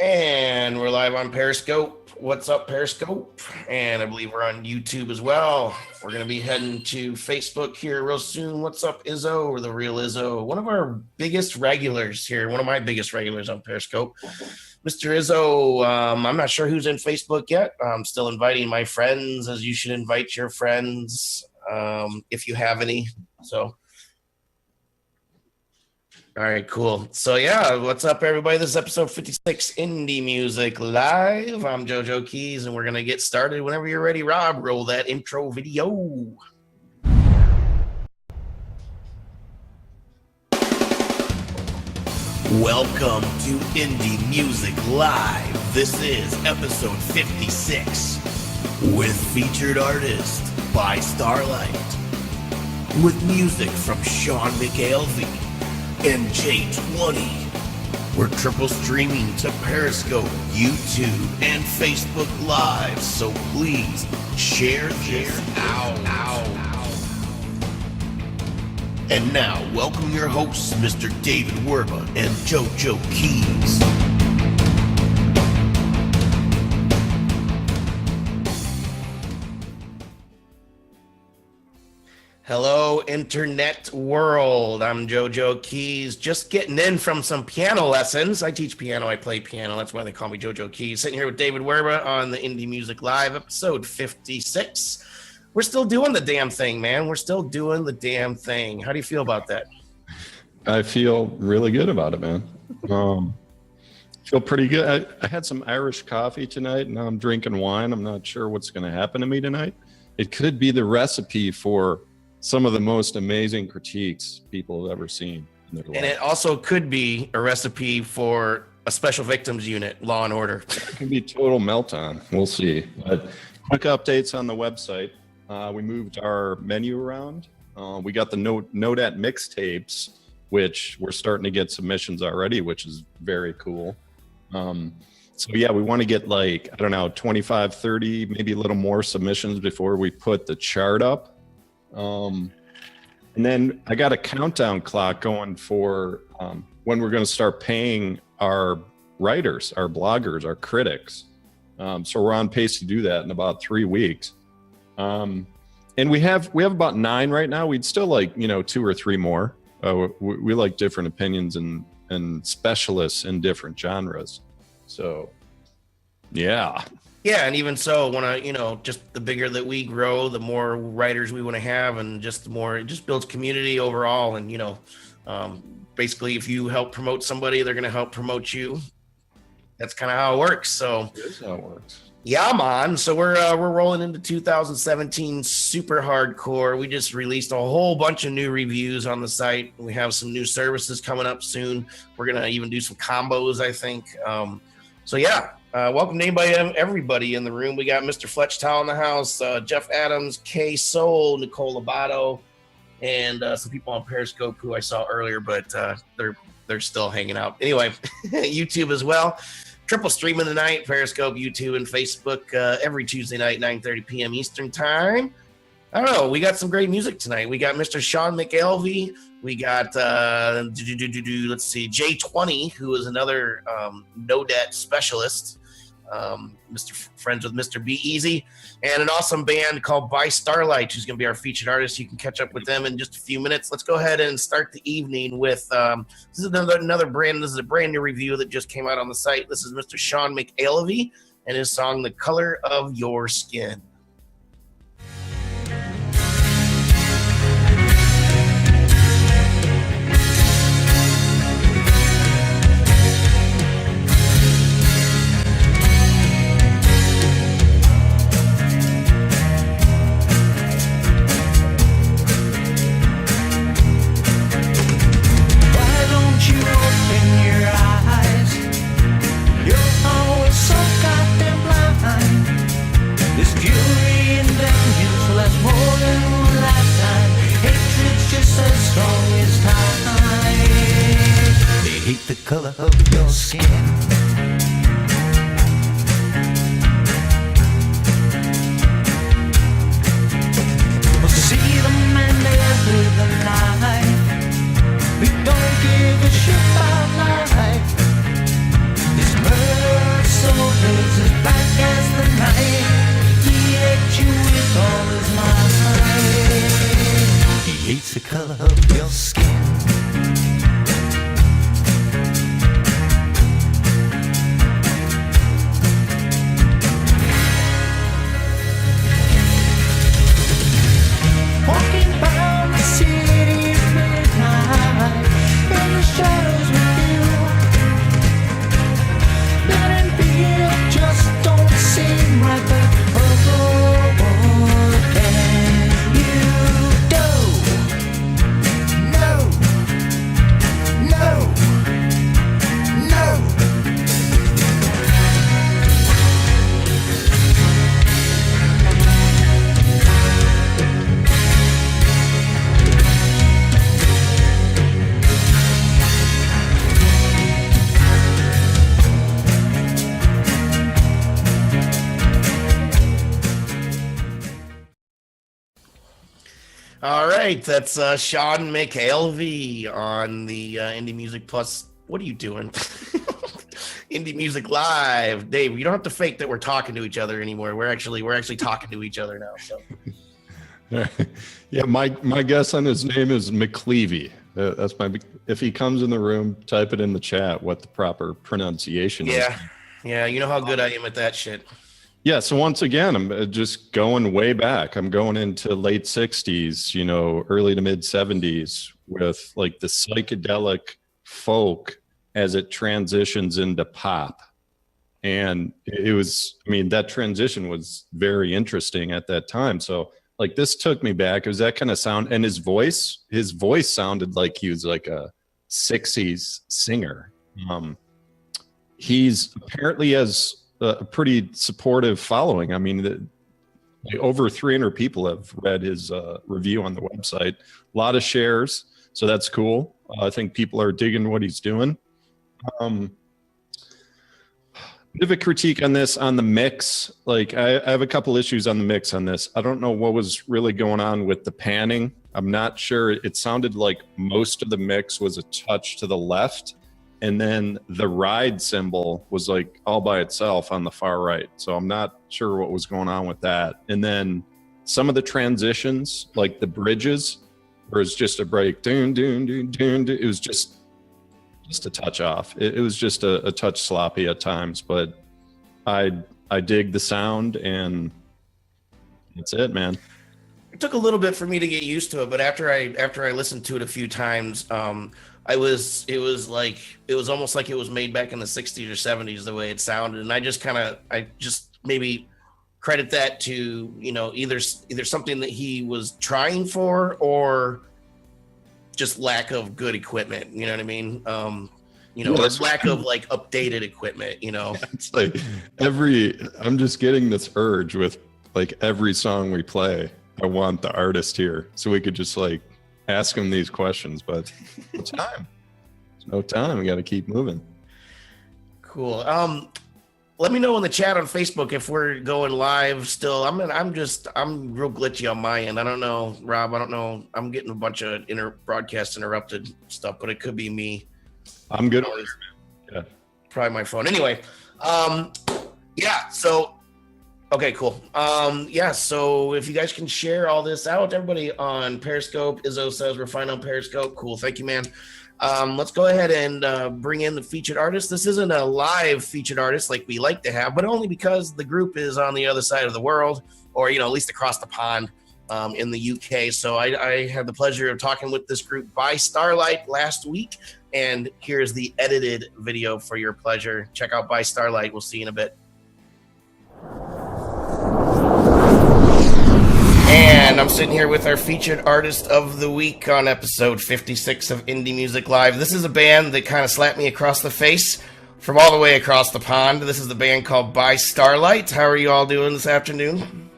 And we're live on Periscope. What's up, Periscope? And I believe we're on YouTube as well. We're going to be heading to Facebook here real soon. What's up, Izzo, or the real Izzo? One of our biggest regulars here, one of my biggest regulars on Periscope. Mr. Izzo, I'm not sure who's in Facebook yet. I'm still inviting my friends, as you should invite your friends, if you have any. So, all right, cool. So yeah, what's up, everybody? This is episode 56, Indie Music Live. I'm JoeJoeKeys, and we're gonna get started whenever you're ready. Rob, roll that intro video. Welcome to Indie Music Live. This is episode 56 with featured artist BY STARLIGHT, with music from Sean McAleavy and J20. We're triple streaming to Periscope, YouTube, and Facebook Live, so please share this out. And now, welcome your hosts, Mr. David Werba and JoeJoeKeys. Hello, internet world. I'm JoeJoeKeys, just getting in from some piano lessons. I teach piano, I play piano. That's why they call me JoeJoeKeys. Sitting here with David Werba on the Indie Music Live, episode 56. We're still doing the damn thing, man. We're still doing the damn thing. How do you feel about that? I feel really good about it, man. Feel pretty good. I had some Irish coffee tonight, and now I'm drinking wine. I'm not sure what's going to happen to me tonight. It could be the recipe for some of the most amazing critiques people have ever seen in their life. And it also could be a recipe for a special victims unit, Law and Order. It could be total meltdown. We'll see. But quick updates on the website. We moved our menu around. We got the Note at mixtapes, which we're starting to get submissions already, which is very cool. So yeah, we want to get 25, 30, maybe a little more submissions before we put the chart up. And then I got a countdown clock going for when we're going to start paying our writers, our bloggers, our critics. So we're on pace to do that in about 3 weeks. And we have about 9 right now. We'd still like, 2 or 3 more. We like different opinions and specialists in different genres. So, yeah. Yeah, and even so, want to, just the bigger that we grow, the more writers we want to have, and just the more it just builds community overall. And, basically, if you help promote somebody, they're going to help promote you. That's kind of how it works. So, That is how it works. Yeah, man. So we're rolling into 2017 super hardcore. We just released a whole bunch of new reviews on the site. We have some new services coming up soon. We're gonna even do some combos, I think. So yeah, welcome to everybody in the room. We got Mr. Fletchtow in the house, Jeff Adams, K Soul, Nicole Labato, and some people on Periscope who I saw earlier, but they're still hanging out. Anyway, YouTube as well. Triple streaming tonight, Periscope, YouTube, and Facebook every Tuesday night, 9:30 p.m. Eastern time. I don't know. We got some great music tonight. We got Mr. Sean McAleavy. We got, let's see, J20, who is another no-debt specialist. Friends with Mr. Be Easy. And an awesome band called BY STARLIGHT, who's going to be our featured artist. You can catch up with them in just a few minutes. Let's go ahead and start the evening with, this is another brand. This is a brand new review that just came out on the site. This is Mr. Sean McAleavy and his song, The Color of Your Skin. The color of your skin. See the man there through the night. We don't give a shit about life. This murder color of your skin. Walking down the city at midnight, in the shadows with you. Blood and beer just don't seem right, but oh, what can you do? No, no, no. All right, that's Sean McAleavy on the Indie Music Plus. What are you doing? Indie Music Live. Dave, you don't have to fake that we're talking to each other anymore. We're actually talking to each other now. So. Yeah, my guess on his name is McAleavy. That's my. If he comes in the room, type it in the chat what the proper pronunciation is. Yeah, you know how good I am at that shit. Yeah, so once again, I'm just going way back. I'm going into late 60s, early to mid 70s with like the psychedelic folk as it transitions into pop. And it was, that transition was very interesting at that time. So like this took me back. It was that kind of sound. And his voice sounded like he was like a 60s singer. He's apparently has a pretty supportive following. Over 300 people have read his review on the website. A lot of shares, so that's cool. I think people are digging what he's doing. Bit of a critique on this, on the mix. Like I have a couple issues on the mix on this. I don't know what was really going on with the panning. I'm not sure. It sounded like most of the mix was a touch to the left, and then the ride cymbal was like all by itself on the far right. So I'm not sure what was going on with that. And then some of the transitions, like the bridges, where it's just a break, doon, doon, doon, doon, doon. It was just a touch off. It was just a touch sloppy at times, but I dig the sound, and that's it, man. It took a little bit for me to get used to it, but after I listened to it a few times, it was almost like it was made back in the 60s or 70s, the way it sounded. And I just maybe credit that to, either something that he was trying for, or just lack of good equipment. You know what I mean? Or lack of like updated equipment, It's like I'm just getting this urge with like every song we play. I want the artist here so we could just like ask him these questions, but no time. There's no time. We got to keep moving. Cool. Let me know in the chat on Facebook if we're going live still. I'm real glitchy on my end. I don't know, Rob. I don't know. I'm getting a bunch of broadcast interrupted stuff, but it could be me. I'm good. Yeah. Probably my phone. Anyway. Yeah. So. Okay, cool. So if you guys can share all this out, everybody on Periscope. Izzo says we're fine on Periscope. Cool. Thank you, man. Let's go ahead and bring in the featured artist. This isn't a live featured artist like we like to have, but only because the group is on the other side of the world, or, at least across the pond in the UK. So I had the pleasure of talking with this group BY STARLIGHT last week, and here's the edited video for your pleasure. Check out BY STARLIGHT. We'll see you in a bit. And I'm sitting here with our featured artist of the week on episode 56 of Indie Music Live. This is a band that kind of slapped me across the face from all the way across the pond. This is the band called BY STARLIGHT. How are you all doing this afternoon?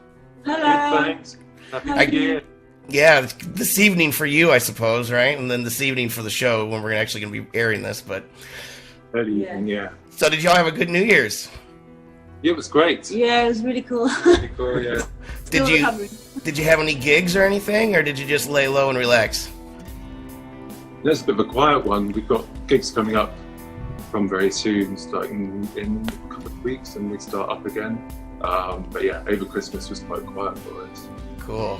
Hello. Good, thanks. Happy New Year. Yeah, this evening for you, I suppose, right? And then this evening for the show when we're actually going to be airing this. But early evening, yeah. So did y'all have a good New Year's? Yeah, it was great. Yeah, it was really cool. Really cool, yeah. Did you have any gigs or anything, or did you just lay low and relax? That's a bit of a quiet one. We've got gigs coming up from very soon, starting in a couple of weeks, and we start up again. But yeah, over Christmas was quite quiet for us. Cool.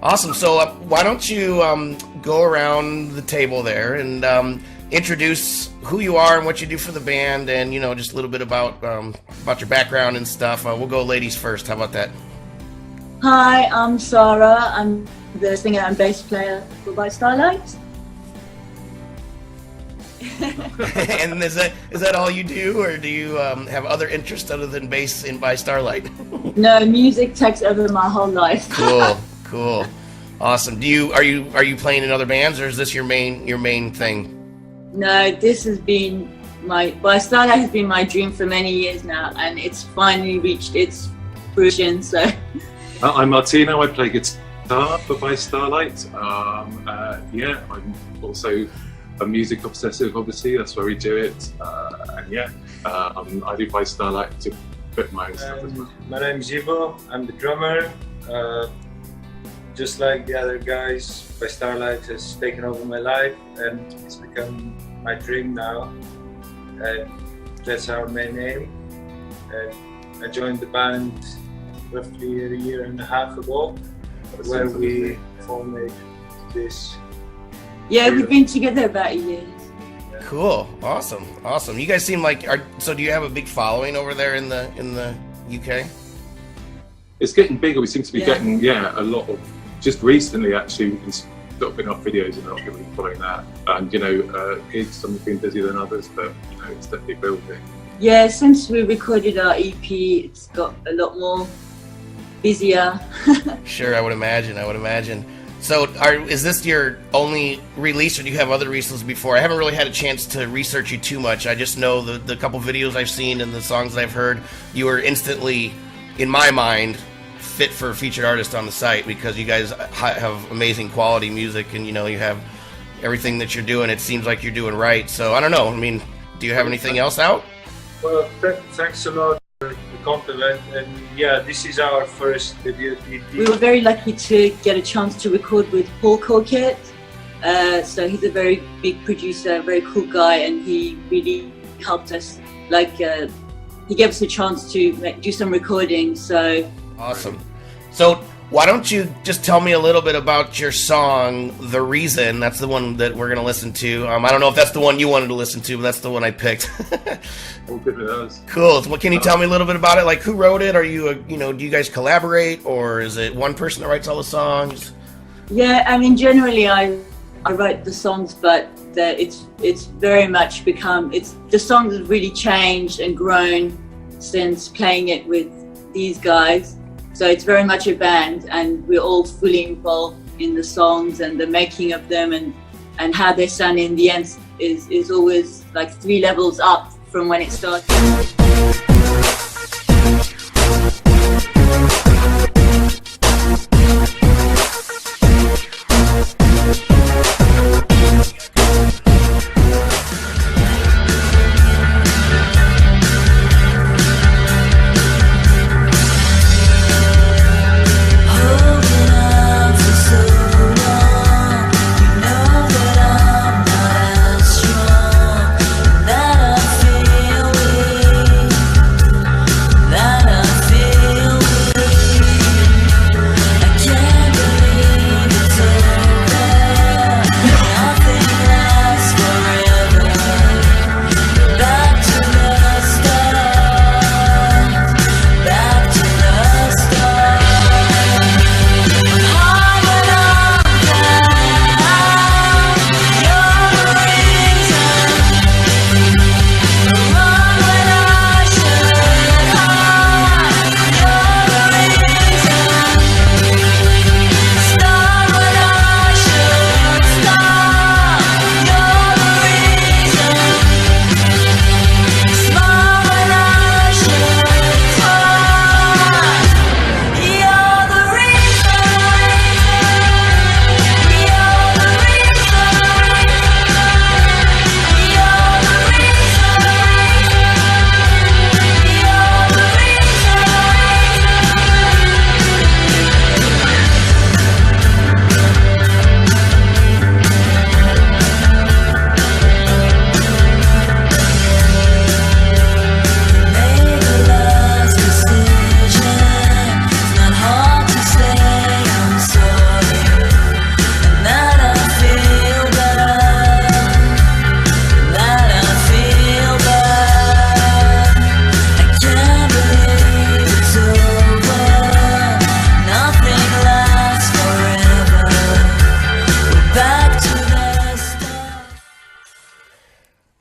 Awesome. So why don't you go around the table there and introduce who you are and what you do for the band, and just a little bit about your background and stuff. We'll go ladies first. How about that? Hi, I'm Sarah. I'm the singer and bass player for BY STARLIGHT. And is that all you do, or do you have other interests other than bass in BY STARLIGHT? No, music takes over my whole life. Cool, awesome. Are you playing in other bands, or is this your main thing? No, this has been BY STARLIGHT has been my dream for many years now, and it's finally reached its fruition. So, I'm Martino. I play guitar for BY STARLIGHT. Yeah, I'm also a music obsessive. Obviously, that's where we do it. And yeah, I do BY STARLIGHT to put my own stuff as well. My name is Ivo. I'm the drummer. Just like the other guys, BY STARLIGHT has taken over my life, and it's become my dream now. And that's our main aim. And I joined the band roughly a year and a half ago, where we formed this. yeah, we've been together about a year. Cool, awesome. You guys seem like so. Do you have a big following over there in the UK? It's getting bigger. We seem to be getting a lot of. Just recently, actually, we've been stopping off videos and not really following that. And gigs, some have been busier than others, but it's definitely building. Yeah, since we recorded our EP, it's got a lot more busier. Sure, I would imagine. So, is this your only release, or do you have other releases before? I haven't really had a chance to research you too much. I just know the couple videos I've seen and the songs that I've heard, you were instantly, in my mind, fit for a featured artist on the site, because you guys have amazing quality music, and you have everything that you're doing. It seems like you're doing right. So I don't know. I mean, do you have anything else out? Well, thanks a lot for the compliment. And yeah, this is our first debut EP. We were very lucky to get a chance to record with Paul Corkett. So he's a very big producer, very cool guy, and he really helped us. He gave us a chance to do some recording. So awesome. So why don't you just tell me a little bit about your song, The Reason? That's the one that we're going to listen to. I don't know if that's the one you wanted to listen to, but that's the one I picked. All good with those. Cool. So can you tell me a little bit about it? Like, who wrote it? Are you, do you guys collaborate, or is it one person that writes all the songs? yeah, I mean, generally I write the songs, but it's very much become, the songs have really changed and grown since playing it with these guys. So it's very much a band, and we're all fully involved in the songs and the making of them, and how they sound in the end is always like 3 levels up from when it started.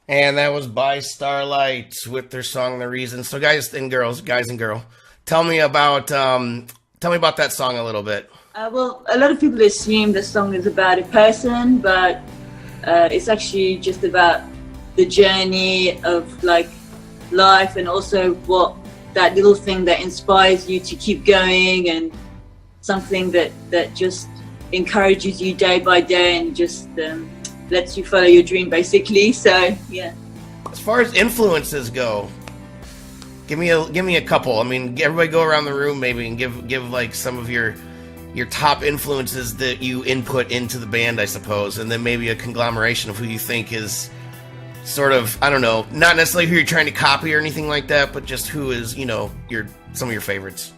And that was by Starlight with their song "The Reason." So, guys and girl, tell me about that song a little bit. Well, a lot of people assume the song is about a person, but it's actually just about the journey of like life, and also what that little thing that inspires you to keep going, and something that just encourages you day by day, and just lets you follow your dream, basically. So yeah. As far as influences go, give me a couple. I mean, everybody go around the room maybe and give like some of your top influences that you input into the band, I suppose, and then maybe a conglomeration of who you think is sort of, I don't know, not necessarily who you're trying to copy or anything like that, but just who is, some of your favorites.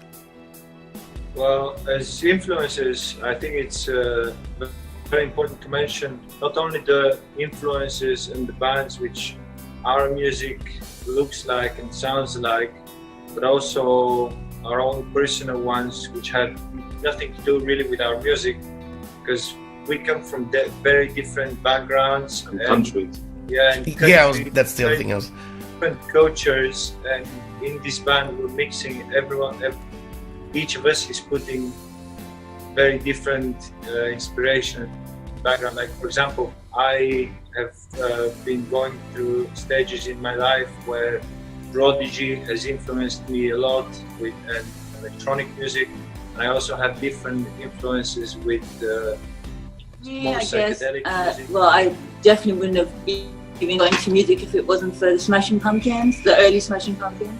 Well, as influences, I think it's very important to mention not only the influences and the bands which our music looks like and sounds like, but also our own personal ones, which had nothing to do really with our music, because we come from very different backgrounds and countries. Yeah, that's the other thing I was. Different cultures, and in this band we're mixing everyone. Each of us is putting very different inspiration background. Like for example, I have been going through stages in my life where Prodigy has influenced me a lot with electronic music. And I also have different influences with more psychedelic music. Well, I definitely wouldn't have been going to music if it wasn't for the Smashing Pumpkins, the early Smashing Pumpkins.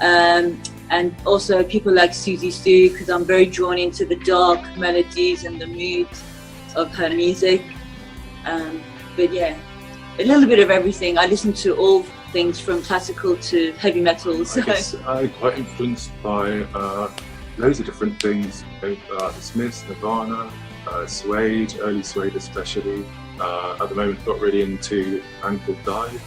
And also people like Susie Sue, because I'm very drawn into the dark melodies and the mood of her music. But yeah, a little bit of everything. I listen to all things from classical to heavy metal. So. I guess I'm quite influenced by loads of different things. The Smiths, Nirvana, Suede, early Suede especially. At the moment, got really into a band called Dive.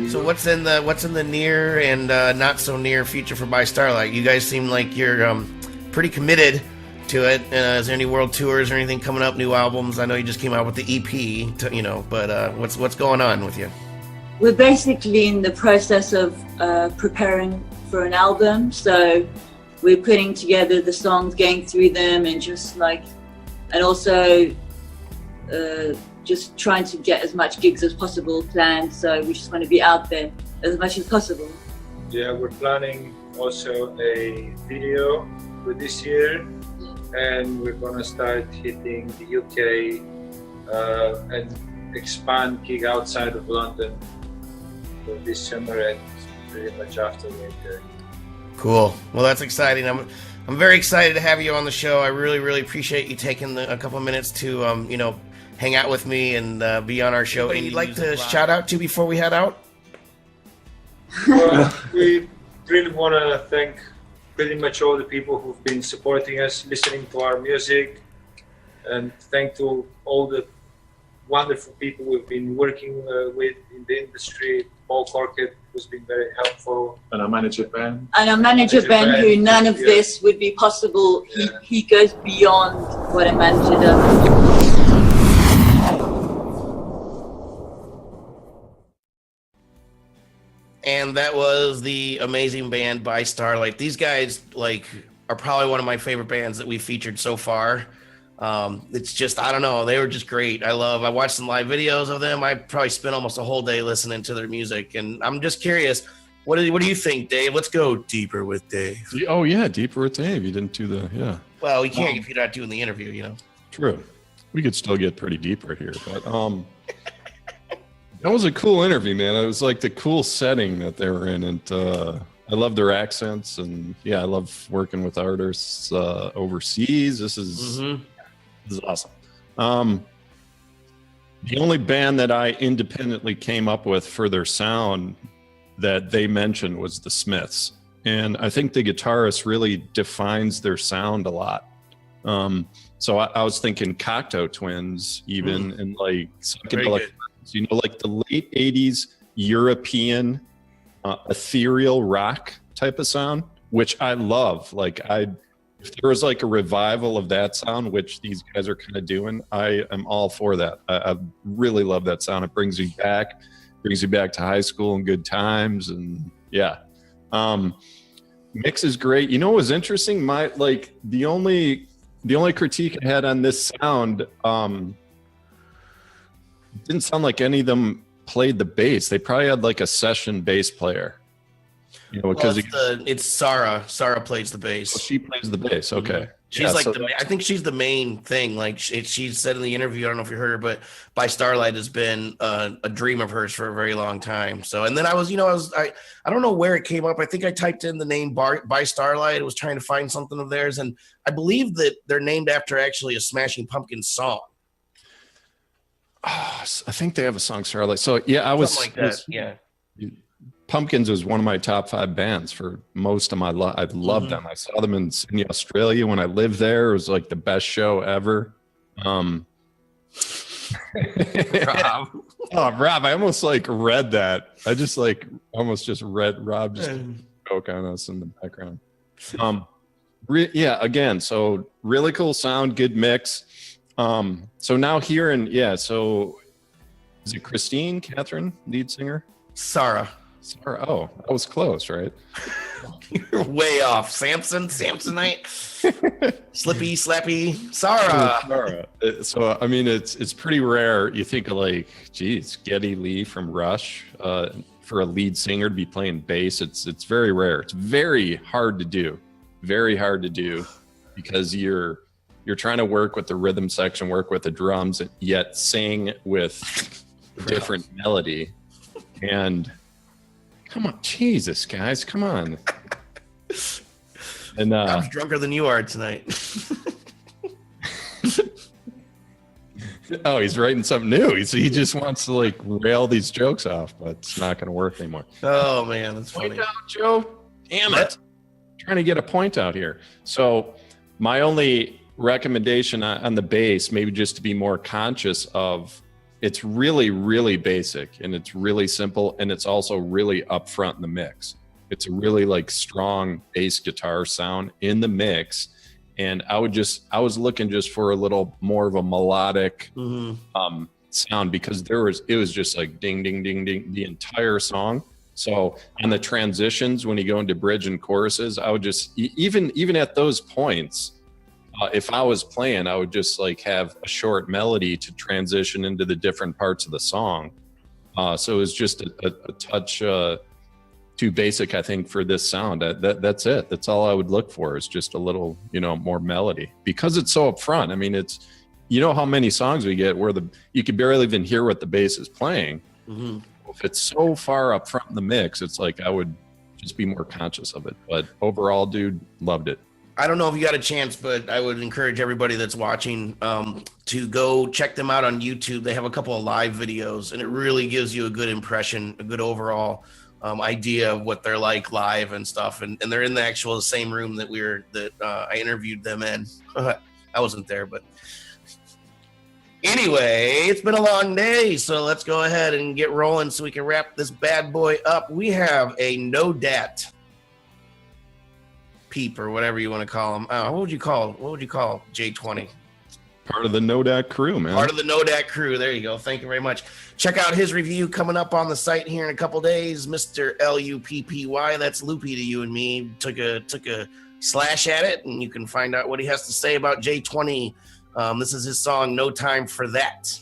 So what's in the near and not so near future for By Starlight? You guys seem like you're pretty committed to it. Is there any world tours or anything coming up? New albums? I know you just came out with the EP, but what's going on with you? We're basically in the process of preparing for an album. So we're putting together the songs, going through them, and also just trying to get as much gigs as possible planned. So we just want to be out there as much as possible. Yeah, we're planning also a video for this year, and we're gonna start hitting the UK and expand gig outside of London for this summer and pretty much after winter. Cool. Well, that's exciting. I'm very excited to have you on the show. I really, really appreciate you taking a couple of minutes to hang out with me and be on our show. And you'd like to shout out to before we head out? Well, we really want to thank pretty much all the people who've been supporting us, listening to our music, and thank to all the wonderful people we've been working with in the industry. Paul Corkett, who's been very helpful. And our manager, Ben. And our manager, Ben, who none of this would be possible. He goes beyond what a manager does. And that was the amazing band By Starlight. These guys are probably one of my favorite bands that we've featured so far. It's just, I don't know, they were just great. I watched some live videos of them. I probably spent almost a whole day listening to their music, and I'm just curious, what do you think, Dave? Let's go deeper with Dave. Oh yeah, deeper with Dave. You didn't do Well, we can't if you're not doing the interview, True. We could still get pretty deep right here, but that was a cool interview, man. It was like the cool setting that they were in, and I love their accents, and I love working with artists overseas. This is awesome. The only band that I independently came up with for their sound that they mentioned was the Smiths, and I think the guitarist really defines their sound a lot. So I was thinking Cocteau Twins, even, and like psychedelic. Like the late 80s European ethereal rock type of sound, which I love. If there was like a revival of that sound, which these guys are kind of doing, I am all for that. I really love that sound. It brings me back. brings you back to high school and good times. And yeah, mix is great. You know what was interesting? The only critique I had on this sound, it didn't sound like any of them played the bass. They probably had like a session bass player. You know, because it's Sarah. Sarah plays the bass. Oh, she plays the bass. Okay. She's I think she's the main thing. Like she said in the interview, I don't know if you heard her, but By Starlight has been a dream of hers for a very long time. So, and then I don't know where it came up. I think I typed in the name By Starlight. I was trying to find something of theirs. And I believe that they're named after actually a Smashing Pumpkins song. Oh, I think they have a song Starlight. So yeah, Something like that. Yeah. Pumpkins was one of my top 5 bands for most of my life. I loved them. I saw them in Sydney, Australia when I lived there. It was like the best show ever. Rob. Rob, I almost like read that. I just like almost just read Rob just joke on us in the background. Again, so really cool sound, good mix. So now so is it Catherine, lead singer? Sarah. Oh, that was close, right? You're way off. Samsonite, Slippy, Slappy, Sarah. So, I mean, it's pretty rare. You think of like, geez, Geddy Lee from Rush, for a lead singer to be playing bass. It's very rare. It's very hard to do. Very hard to do because you're trying to work with the rhythm section, work with the drums, yet sing with a different melody. And come on, Jesus, guys, come on. And I was drunker than you are tonight. Oh, he's writing something new. He just wants to like rail these jokes off, but it's not going to work anymore. Oh man, that's funny. Point out, Joe. Damn it! Trying to get a point out here. So my only recommendation on the bass, maybe just to be more conscious of. It's really, really basic and it's really simple and it's also really upfront in the mix. It's a really like strong bass guitar sound in the mix. And I was looking just for a little more of a melodic sound because it was just like ding, ding, ding, ding, the entire song. So on the transitions, when you go into bridge and choruses, I would just, even at those points, if I was playing, I would just like have a short melody to transition into the different parts of the song. So it was just a touch too basic, I think, for this sound. That's it. That's all I would look for is just a little, more melody because it's so upfront. I mean, it's, how many songs we get where you can barely even hear what the bass is playing. Mm-hmm. If it's so far up front in the mix, it's like I would just be more conscious of it. But overall, dude, loved it. I don't know if you got a chance, but I would encourage everybody that's watching to go check them out on YouTube. They have a couple of live videos, and it really gives you a good impression, a good overall idea of what they're like live and stuff. And they're in the same room that I interviewed them in. I wasn't there, but anyway, it's been a long day, so let's go ahead and get rolling so we can wrap this bad boy up. We have a No Dat Peep or whatever you want to call him. What would you call J20? Part of the No Dat crew, man. Part of the No Dat crew. There you go. Thank you very much. Check out his review coming up on the site here in a couple days. Mr. Luppy. That's Loopy to you and me. Took a slash at it, and you can find out what he has to say about J20. This is his song, No Time for That.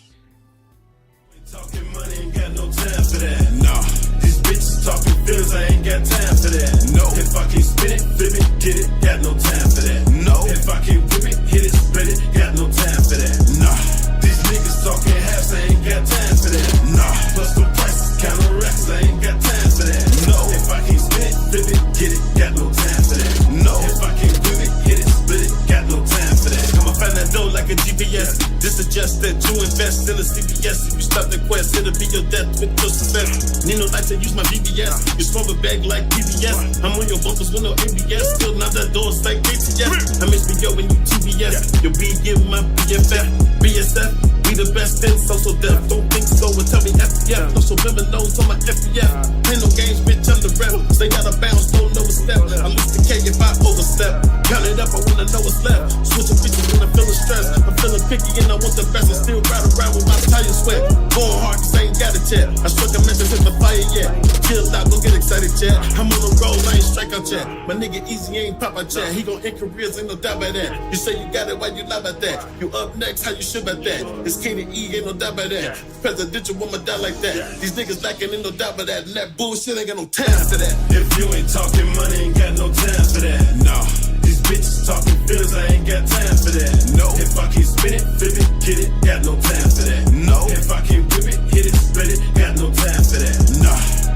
Talking money, ain't got no time for that. No. These bitches talking feelings, I ain't got time for that. No. If I can spin it, flip it, get it, got no time for that. No. If I can whip it, hit it, split it, got no time for that. No. These niggas talking halves, I ain't got time for that. No. Plus the prices, count of racks, I ain't got time for that. No. If I can spin it, flip it, get it, got no time for that. No. If I can whip it, hit it, split it, got no time for that. I'ma find that dough like a GPS. Disadjust that to invest in a CVS. If you stop the quest, it'll be your death with your success. Need no light to use my BBS. You swab a bag like PBS. I'm on your bumpers with no MBS. Still not that door, like BTS. I'm HBO and you TBS. You'll be giving my BFF. BSF, we the best in social death. Don't think so and tell me FTF. No subliminals on my FTF. Ain't no games, bitch, I'm the rep. Stay out of bounds, don't know a step. I lose the K if I overstep. Count it up, I wanna know what's left. Switching bitches when I'm feeling stressed. I'm feeling picky and I want the best. I still ride around with my tires wet. Going hard cause I ain't got a check. I struck a match, hit the fire yet. Chill out, don't get excited yet. I'm on the road, I ain't strike out yet. My nigga Easy ain't pop out yet. He gon' end careers, ain't no doubt about that. You say you got it, why you lie about that? You up next, how you should about that? It's K to E, ain't no doubt about that. Presidential woman die like that. These niggas lacking, ain't no doubt about that. And that bullshit ain't got no time for that. If you ain't talking money, ain't got no time for that. No. These bitches talking feelings, I ain't got time for that. No. If I can spin it, flip it, get it, got no time for that. No. If I can whip it, hit it, split it, got no time for that. No.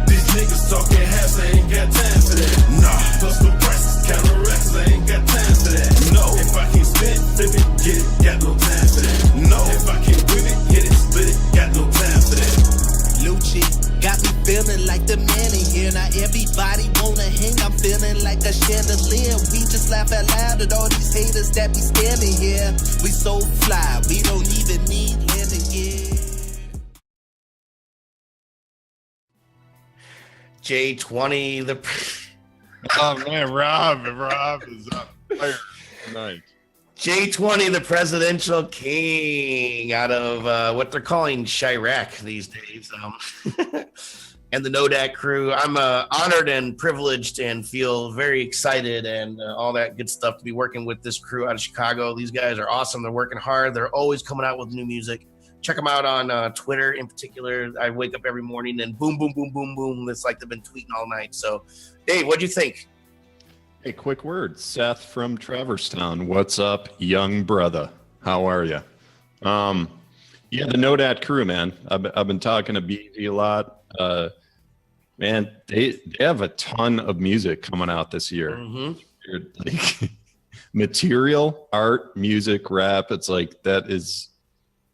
These niggas talking halves, I ain't got time for that. No. Plus the prices, counter racks, I ain't got time for that. No. If I can spin it, flip it, get it, got no time for that. No. If I can whip it, hit it, split it, got no time for that. Lucci got me feeling like the man in here. Now everybody wanna hang. I'm feeling like a chandelier. We just laugh out loud at all these haters that be standing here. We so fly, we don't even need landing gear. J20, the Oh man, Rob is on fire tonight. J20, the presidential king, out of what they're calling Chirac these days, and the Nodak crew. I'm honored and privileged and feel very excited and all that good stuff to be working with this crew out of Chicago. These guys are awesome. They're working hard. They're always coming out with new music. Check them out on Twitter in particular. I wake up every morning and boom, boom, boom, boom, boom. It's like they've been tweeting all night. So, Dave, what'd you think? Hey, quick word. Seth from Traverstown. What's up, young brother? How are you? Yeah, the Know Dat crew, man. I've been talking to BZ a lot. Man, they have a ton of music coming out this year. Mm-hmm. Like, material, art, music, rap. It's like that is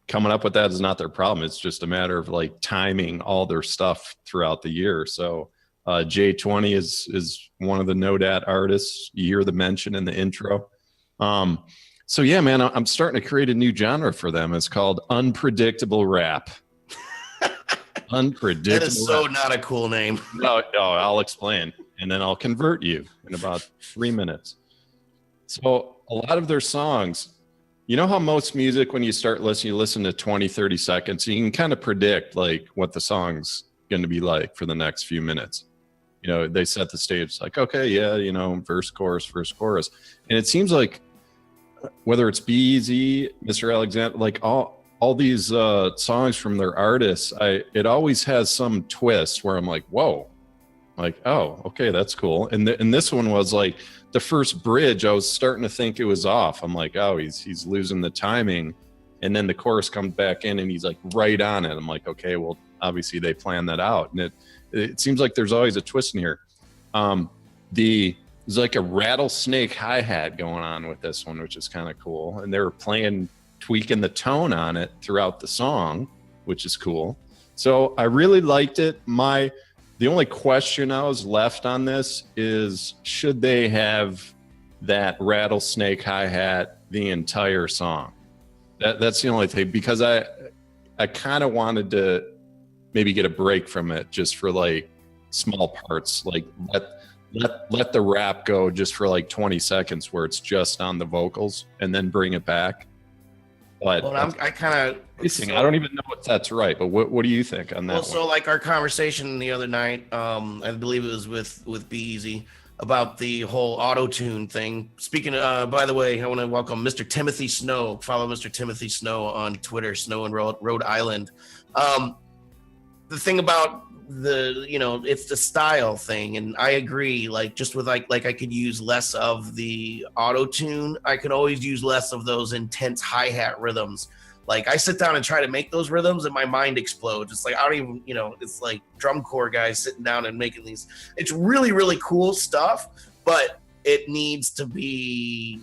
coming up with that is not their problem. It's just a matter of like timing all their stuff throughout the year. So J20 is one of the Know Dat artists. You hear the mention in the intro. So yeah, man, I'm starting to create a new genre for them. It's called unpredictable rap. Unpredictable. That is so not a cool name. No, I'll explain, and then I'll convert you in about 3 minutes. So a lot of their songs, you know how most music, when you start listening, you listen to 20, 30 seconds, so you can kind of predict like what the song's going to be like for the next few minutes. You know, they set the stage like, okay, yeah, you know, verse, chorus. And it seems like whether it's BZ, Mr. Alexander, like all these songs from their artists, it always has some twist where I'm like, whoa, like, oh, okay, that's cool. And this one was like the first bridge, I was starting to think it was off. I'm like, oh, he's losing the timing. And then the chorus comes back in and he's like right on it. I'm like, okay, well, obviously they planned that out. And it seems like there's always a twist in here. There's like a rattlesnake hi-hat going on with this one, which is kind of cool. And they were tweaking the tone on it throughout the song, which is cool. So I really liked it. The only question I was left on this is, should they have that rattlesnake hi-hat the entire song? That's the only thing, because I kind of wanted to maybe get a break from it just for like small parts, like let the rap go just for like 20 seconds where it's just on the vocals and then bring it back. But well, I don't even know if that's right, but what do you think on that? Well, so like our conversation the other night, I believe it was with Be Easy about the whole auto-tune thing. Speaking of, by the way, I want to welcome Mr. Timothy Snow. Follow Mr. Timothy Snow on Twitter, Snow in Rhode Island. The thing about it's the style thing, and I agree, like just with like I could use less of the auto-tune. I could always use less of those intense hi-hat rhythms. Like I sit down and try to make those rhythms and my mind explodes. It's like I don't even, it's like drum corps guys sitting down and making these. It's really, really cool stuff, but it needs to be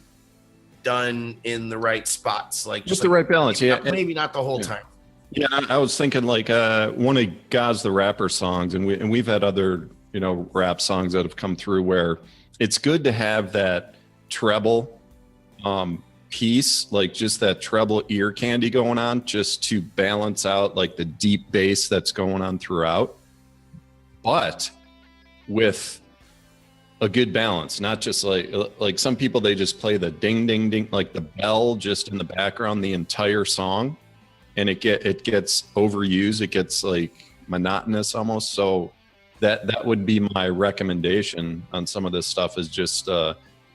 done in the right spots. Like just the right balance. Maybe not the whole time. Yeah, I was thinking like one of Gaz the Rapper songs, and we've had other rap songs that have come through where it's good to have that treble piece, like just that treble ear candy going on, just to balance out like the deep bass that's going on throughout, but with a good balance, not just like some people, they just play the ding ding ding, like the bell just in the background the entire song. And it gets overused. It gets like, monotonous almost. So that would be my recommendation on some of this stuff, is just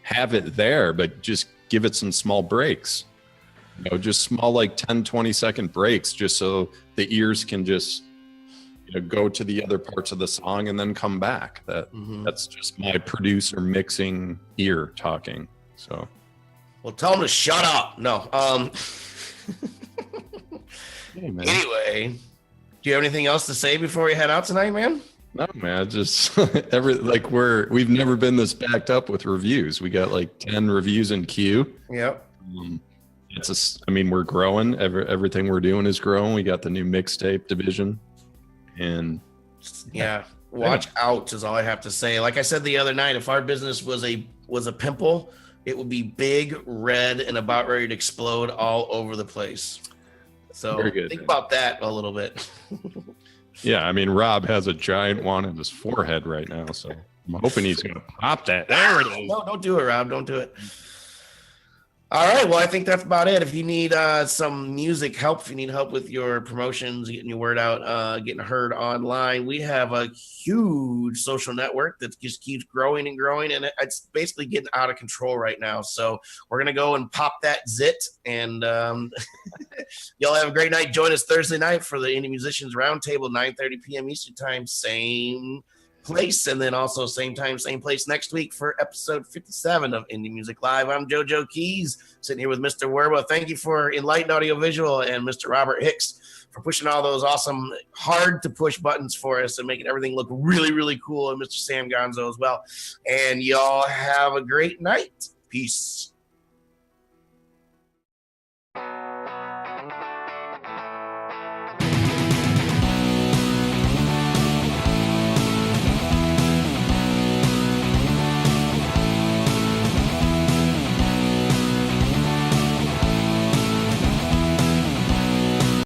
have it there, but just give it some small breaks. You know, just small, like 10, 20-second breaks, just so the ears can just, you know, go to the other parts of the song and then come back. That's just my producer mixing ear talking. So, well, tell them to shut up. No. hey, man. Anyway, do you have anything else to say before we head out tonight, man? No, man, just we've never been this backed up with reviews. We got like 10 reviews in queue. Yep. We're growing. Everything we're doing is growing. We got the new mixtape division, and yeah, watch out is all I have to say. Like I said the other night, if our business was a pimple, it would be big, red, and about ready to explode all over the place. So think about that a little bit. Yeah, I mean, Rob has a giant one in his forehead right now, so I'm hoping he's going to pop that. There it is. No, don't do it, Rob. Don't do it. All right. Well, I think that's about it. If you need some music help, if you need help with your promotions, getting your word out, getting heard online, we have a huge social network that just keeps growing and growing, and it's basically getting out of control right now. So we're going to go and pop that zit, and y'all have a great night. Join us Thursday night for the Indie Musicians Roundtable, 9:30 p.m. Eastern Time, same place, and then also same time, same place next week for episode 57 of Indie Music Live. I'm JoeJoeKeys, sitting here with Mr. Werba. Thank you for Enlightened Audiovisual and Mr. Robert Hicks for pushing all those awesome, hard to push buttons for us and making everything look really, really cool, and Mr. Sam Gonzo as well. And y'all have a great night. Peace.